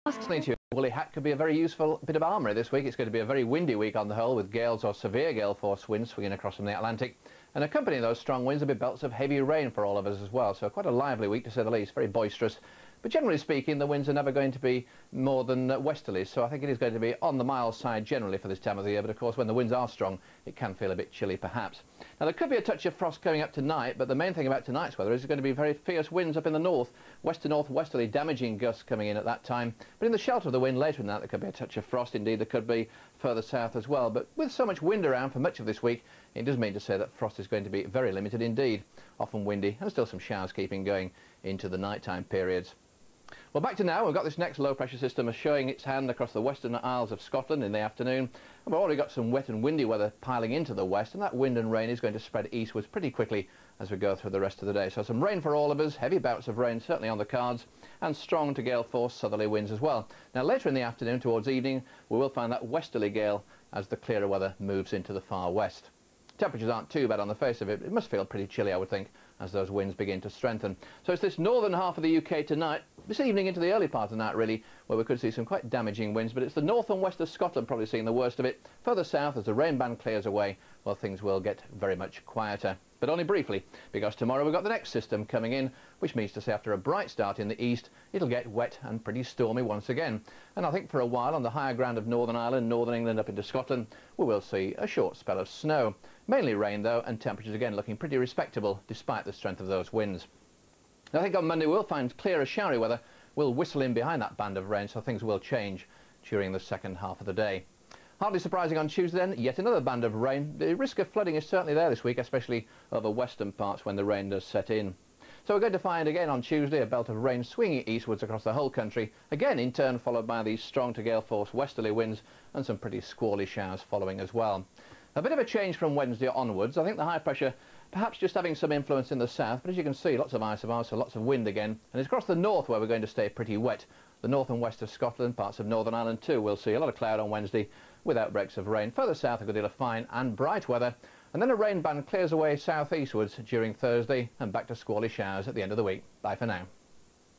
Listening to a woolly hat could be a very useful bit of armoury this week. It's going to be a very windy week on the whole, with gales or severe gale force winds swinging across from the Atlantic. And accompanying those strong winds will be belts of heavy rain for all of us as well. So quite a lively week to say the least, very boisterous. But generally speaking, the winds are never going to be more than westerlies, so I think it is going to be on the mild side generally for this time of the year. But of course, when the winds are strong, it can feel a bit chilly perhaps. Now there could be a touch of frost coming up tonight, but the main thing about tonight's weather is going to be very fierce winds up in the north, west to northwesterly, damaging gusts coming in at that time. But in the shelter of the wind later in that, there could be a touch of frost. Indeed, there could be further south as well. But with so much wind around for much of this week, it does mean to say that frost is going to be very limited indeed. Often windy and still some showers keeping going into the nighttime periods. Well, back to now, we've got this next low pressure system showing its hand across the western Isles of Scotland in the afternoon. And we've already got some wet and windy weather piling into the west, and that wind and rain is going to spread eastwards pretty quickly as we go through the rest of the day. So some rain for all of us, heavy bouts of rain certainly on the cards, and strong to gale force southerly winds as well. Now later in the afternoon towards evening, we will find that westerly gale as the clearer weather moves into the far west. Temperatures aren't too bad on the face of it. It must feel pretty chilly, I would think, as those winds begin to strengthen. So it's this northern half of the UK tonight, this evening into the early part of the night really, where we could see some quite damaging winds, but it's the north and west of Scotland probably seeing the worst of it. Further south, as the rain band clears away, well, things will get very much quieter. But only briefly, because tomorrow we've got the next system coming in, which means to say after a bright start in the east, it'll get wet and pretty stormy once again. And I think for a while on the higher ground of Northern Ireland, Northern England up into Scotland, we will see a short spell of snow. Mainly rain though, and temperatures again looking pretty respectable despite the strength of those winds. I think on Monday we'll find clearer showery weather will whistle in behind that band of rain, so things will change during the second half of the day. Hardly surprising on Tuesday then, yet another band of rain. The risk of flooding is certainly there this week, especially over western parts when the rain does set in. So we're going to find again on Tuesday a belt of rain swinging eastwards across the whole country, again in turn followed by these strong to gale force westerly winds and some pretty squally showers following as well. A bit of a change from Wednesday onwards. I think the high pressure perhaps just having some influence in the south, but as you can see, lots of ice about, so lots of wind again. And it's across the north where we're going to stay pretty wet. The north and west of Scotland, parts of Northern Ireland too, we'll see a lot of cloud on Wednesday with outbreaks of rain. Further south, a good deal of fine and bright weather. And then a rain band clears away southeastwards during Thursday and back to squally showers at the end of the week. Bye for now.